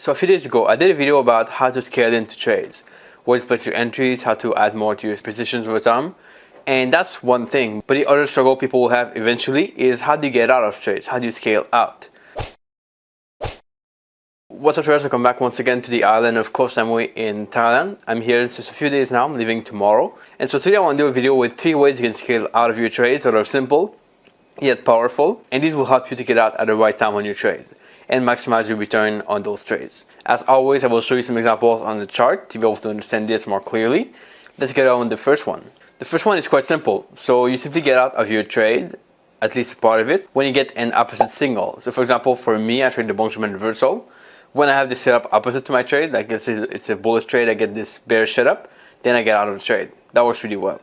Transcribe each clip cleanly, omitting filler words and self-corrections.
So a few days ago, I did a video about how to scale into trades, where to place your entries, how to add more to your positions over time. And that's one thing. But the other struggle people will have eventually is how do you get out of trades? How do you scale out? What's up, traders? Welcome back once again to the island of Koh Samui in Thailand. I'm here since a few days now. I'm leaving tomorrow. And so today I want to do a video with 3 ways you can scale out of your trades that are simple yet powerful. And these will help you to get out at the right time on your trades and maximize your return on those trades. As always, I will show you some examples on the chart to be able to understand this more clearly. Let's get on with the first one. The first one is quite simple. So you simply get out of your trade, at least a part of it, when you get an opposite signal. So for example, for me, I trade the Benjamin reversal. When I have this setup opposite to my trade, like let's say it's a bullish trade, I get this bearish setup, then I get out of the trade. That works really well.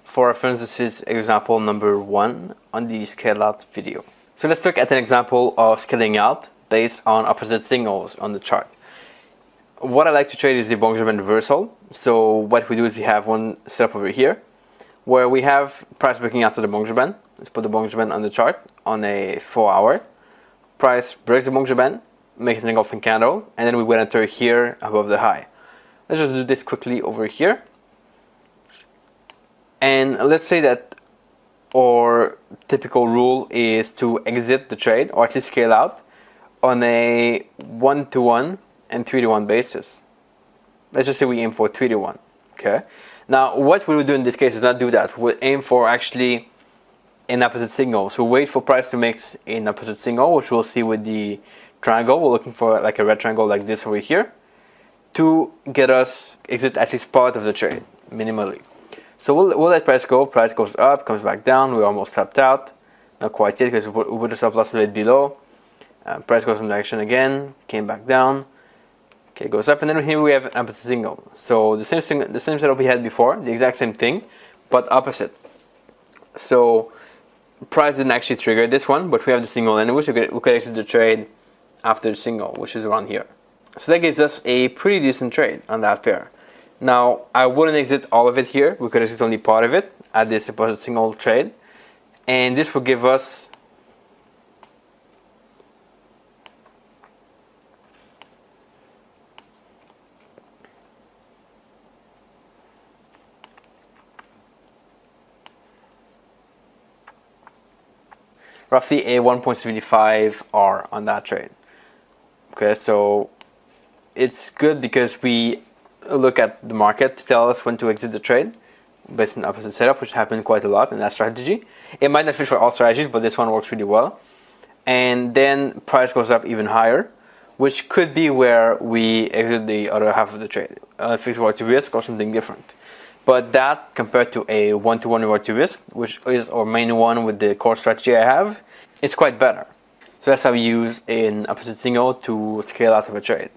For reference, this is example number 1 on the scale out video. So let's look at an example of scaling out based on opposite signals on the chart. What I like to trade is the Benjamin reversal. So what we do is we have one setup over here where we have price breaking out to the Benjamin. Let's put the Benjamin on the chart on a 4-hour. Price breaks the Benjamin, makes an engulfing candle, and then we will enter here above the high. Let's just do this quickly over here. And let's say that our typical rule is to exit the trade or at least scale out on a 1-to-1 and 3-to-1 basis. Let's just say we aim for 3-to-1. Okay. Now, what we will do in this case is not do that. We'll aim for actually an opposite signal. So wait for price to make an opposite signal, which we'll see with the triangle. We're looking for like a red triangle like this over here to get us exit at least part of the trade minimally. So we'll let price go. Price goes up, comes back down. We're almost tapped out. Not quite yet because we put the stop loss a little bit below. Price goes in direction again, came back down. Okay, goes up, and then here we have an opposite signal. So the same setup we had before, the exact same thing, but opposite. So price didn't actually trigger this one, but we have the signal anyway. So we could exit the trade after the signal, which is around here. So that gives us a pretty decent trade on that pair. Now I wouldn't exit all of it here. We could exit only part of it at this opposite signal trade, and this will give us roughly a 1.75 R on that trade. Okay, so it's good because we look at the market to tell us when to exit the trade based on the opposite setup, which happened quite a lot in that strategy. It might not fit for all strategies, but this one works really well. And then price goes up even higher, which could be where we exit the other half of the trade, fixed reward to risk or something different. But that compared to a 1-to-1 reward to risk, which is our main one with the core strategy I have, it's quite better. So that's how we use an opposite signal to scale out of a trade.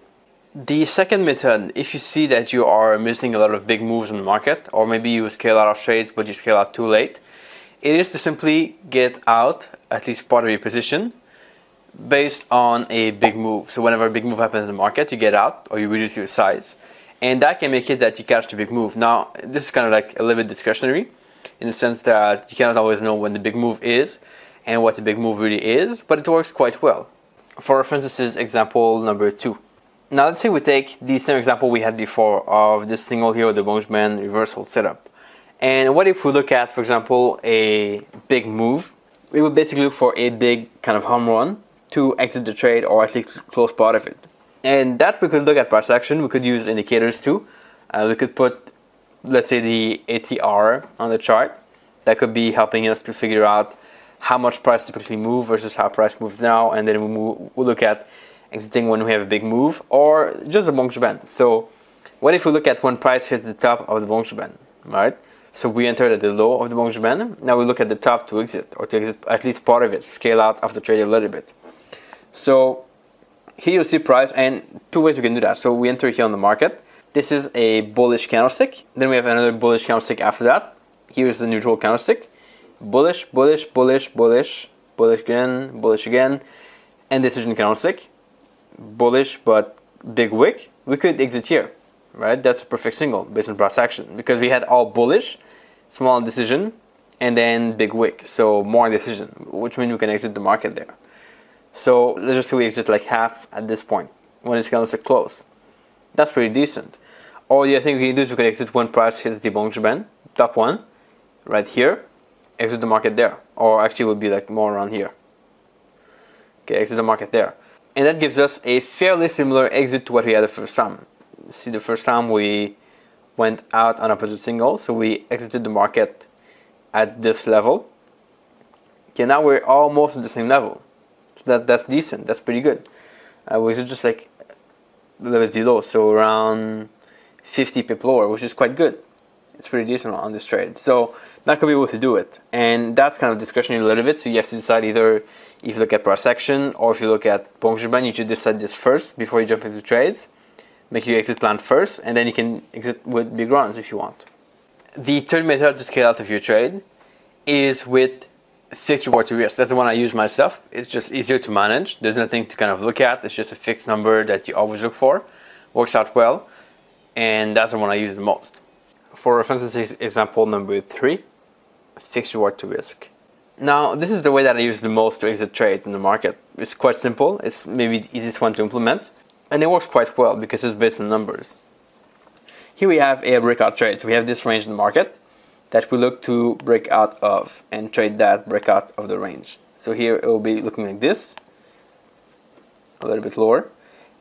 The second method, if you see that you are missing a lot of big moves in the market, or maybe you scale out of trades but you scale out too late, it is to simply get out at least part of your position based on a big move. So whenever a big move happens in the market, you get out or you reduce your size. And that can make it that you catch the big move. Now, this is kind of like a little bit discretionary in the sense that you cannot always know when the big move is and what the big move really is, but it works quite well. For reference, this is example number 2. Now, let's say we take the same example we had before of this signal here with the Benjamin reversal setup. And what if we look at, for example, a big move? We would basically look for a big kind of home run to exit the trade or at least close part of it. And that we could look at price action. We could use indicators too. We could put, let's say, the ATR on the chart. That could be helping us to figure out how much price typically move versus how price moves now. And then we'll look at exiting when we have a big move or just a Benjamin. So what if we look at when price hits the top of the Benjamin, right? So we entered at the low of the Benjamin. Now we look at the top to exit or to exit at least part of it, scale out of the trade a little bit. So here you see price, and 2 ways we can do that. So we enter here on the market. This is a bullish candlestick. Then we have another bullish candlestick after that. Here's the neutral candlestick. Bullish, bullish, bullish, bullish, bullish again, and decision candlestick. Bullish but big wick. We could exit here, right? That's a perfect signal based on price action because we had all bullish, small decision, and then big wick. So more decision, which means we can exit the market there. So let's just say we exit like half at this point. when it's candlestick close. That's pretty decent. Or the other thing we can do is we can exit when price hits the Bollinger Band, top one, right here, exit the market there. Or actually it would be like more around here. Okay, exit the market there. And that gives us a fairly similar exit to what we had the first time. See, the first time we went out on opposite signals, so we exited the market at this level. Okay, now we're almost at the same level. So that's decent, that's pretty good. We should just like a little bit below, so around 50 pip lower, which is quite good. It's pretty decent on this trade. So not gonna be able to do it, and that's kind of discretionary a little bit. So you have to decide either if you look at price action or if you look at Bollinger Band. You should decide this first before you jump into trades. Make your exit plan first, and then you can exit with big runs if you want. The third method to scale out of your trade is with fixed reward to risk. That's the one I use myself. It's just easier to manage. There's nothing to kind of look at. It's just a fixed number that you always look for. Works out well, and that's the one I use the most. For instance, example number 3, fixed reward to risk. Now, this is the way that I use the most to exit trades in the market. It's quite simple. It's maybe the easiest one to implement, and it works quite well because it's based on numbers. Here we have a breakout trade. So we have this range in the market that we look to break out of and trade that breakout of the range. So here it will be looking like this, a little bit lower,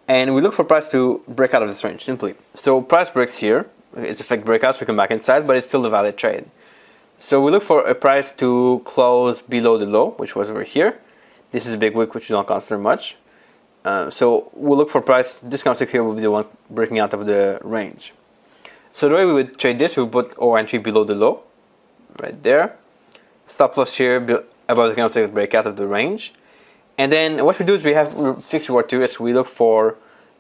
and we look for price to break out of this range simply. So price breaks here, it's effect breakouts, we come back inside, but it's still a valid trade. So we look for a price to close below the low, which was over here. This is a big wick, which we don't consider much. So we'll look for price, this concept here will be the one breaking out of the range. So the way we would trade this, we would put our entry below the low, right there. Stop loss here above the candlestick breakout of the range. And then what we do is we have fixed reward to risk. We look for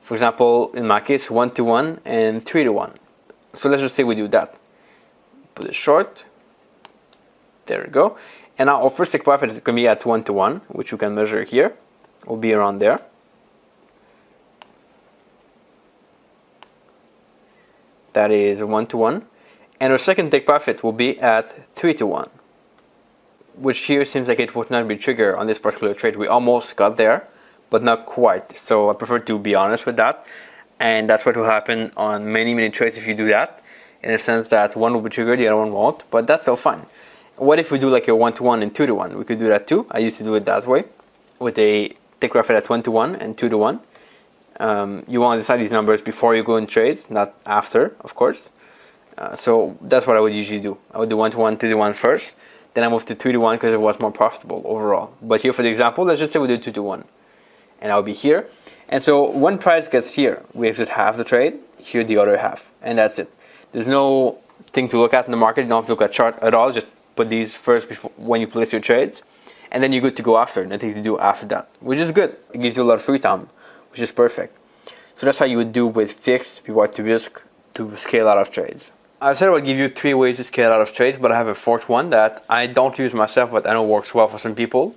example, in my case, 1 to 1 and 3 to 1. So let's just say we do that. Put it short. There we go. And now our first take profit is going to be at 1 to 1, which we can measure here. Will be around there. That is 1 to 1. And our second take profit will be at 3 to 1. Which here seems like it would not be triggered on this particular trade. We almost got there, but not quite. So I prefer to be honest with that. And that's what will happen on many trades if you do that. In the sense that one will be triggered, the other one won't. But that's still fine. What if we do like a 1 to 1 and 2 to 1? We could do that too. I used to do it that way. With a take profit at 1 to 1 and 2 to 1. You want to decide these numbers before you go in trades, not after, of course. So that's what I would usually do. I would do 1 to 1, 2 to 1 first. Then I move to 3 to 1 because it was more profitable overall. But here for the example, let's just say we do 2 to 1. And I'll be here. And so when price gets here, we exit half the trade, here the other half. And that's it. There's no thing to look at in the market. You don't have to look at chart at all. Just put these first before, when you place your trades. And then you're good to go after. Nothing to do after that, which is good. It gives you a lot of free time, which is perfect. So that's how you would do with fixed reward to risk to scale out of trades. I said I would give you 3 ways to scale out of trades, but I have a 4th one that I don't use myself, but I know works well for some people.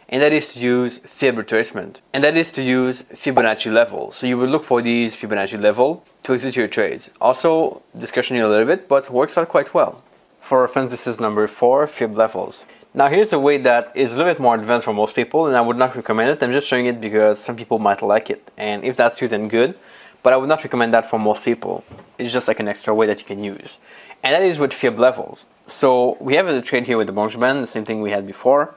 And that is to use Fib retracement. And that is to use Fibonacci levels. So you would look for these Fibonacci level to exit your trades. Also, discussion a little bit, but works out quite well. For reference, this is number 4, Fib levels. Now here's a way that is a little bit more advanced for most people, and I would not recommend it. I'm just showing it because some people might like it. And if that's you, then good. But I would not recommend that for most people. It's just like an extra way that you can use. And that is with Fib levels. So we have a trade here with the Bollinger Band, the same thing we had before.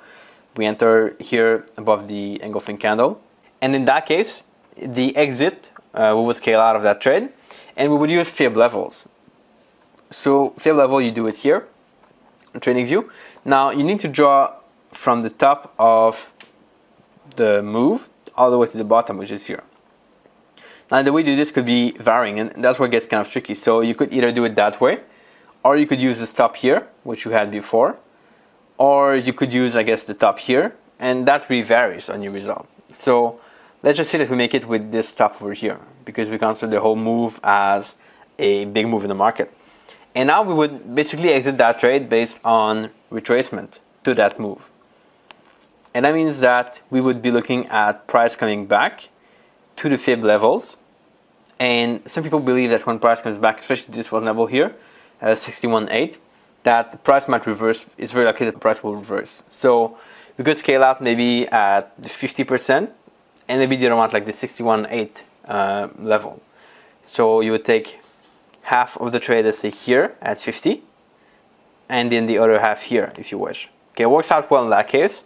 We enter here above the engulfing candle. And in that case, the exit, we would scale out of that trade. And we would use Fib levels. So Fib level, you do it here, trading view. Now you need to draw from the top of the move all the way to the bottom, which is here. Now the way you do this could be varying, and that's where it gets kind of tricky. So you could either do it that way, or you could use the top here, which you had before, or you could use, I guess, the top here, and that really varies on your result. So let's just say that we make it with this top over here, because we consider the whole move as a big move in the market. And now we would basically exit that trade based on retracement to that move. And that means that we would be looking at price coming back to the Fib levels. And some people believe that when price comes back, especially this one level here, 61.8, that the price might reverse. It's very likely that the price will reverse. So we could scale out maybe at the 50%, and maybe the other one like the 61.8 level. So you would take half of the trade, let's say here at 50, and then the other half here if you wish. Okay, it works out well in that case.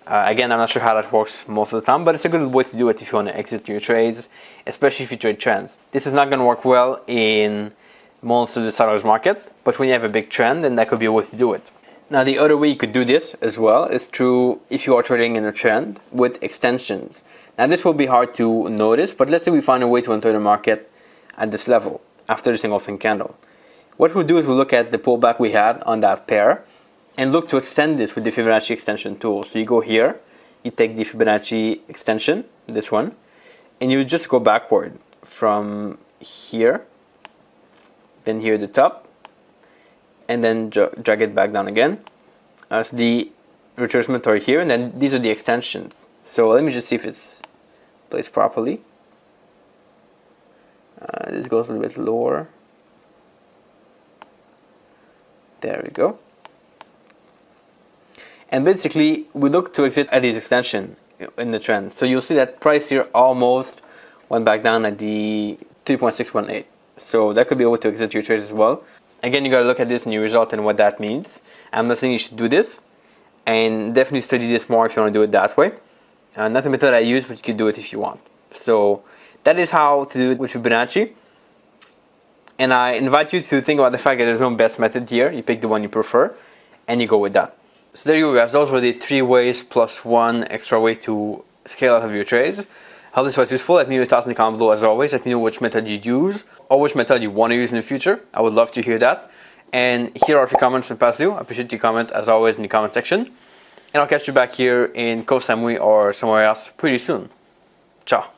Again, I'm not sure how that works most of the time, but it's a good way to do it if you want to exit your trades, especially if you trade trends. This is not going to work well in most of the sellers market, but when you have a big trend, then that could be a way to do it. Now, the other way you could do this as well is through if you are trading in a trend with extensions. Now, this will be hard to notice, but let's say we find a way to enter the market at this level after this engulfing candle. What we'll do is we'll look at the pullback we had on that pair and look to extend this with the Fibonacci extension tool. So you go here, you take the Fibonacci extension, this one, and you just go backward from here, then here at the top, and then drag it back down again as the retracement are here, and then these are the extensions. So let me just see if it's placed properly. This goes a little bit lower. There we go. And basically, we look to exit at these extension in the trend. So you'll see that price here almost went back down at the 3.618. So that could be a way to exit your trades as well. Again, you got to look at this in your result and what that means. I'm not saying you should do this, and definitely study this more if you want to do it that way. Not the method I use, but you can do it if you want. So that is how to do it with Fibonacci. And I invite you to think about the fact that there's no best method here. You pick the one you prefer, and you go with that. So there you go, guys. Those were the 3 ways plus 1 extra way to scale out of your trades. How this was useful, let me know your thoughts in the comment below as always. Let me know which method you use or which method you want to use in the future. I would love to hear that. And here are a few comments from past due. I appreciate your comment as always in the comment section. And I'll catch you back here in Koh Samui or somewhere else pretty soon. Ciao.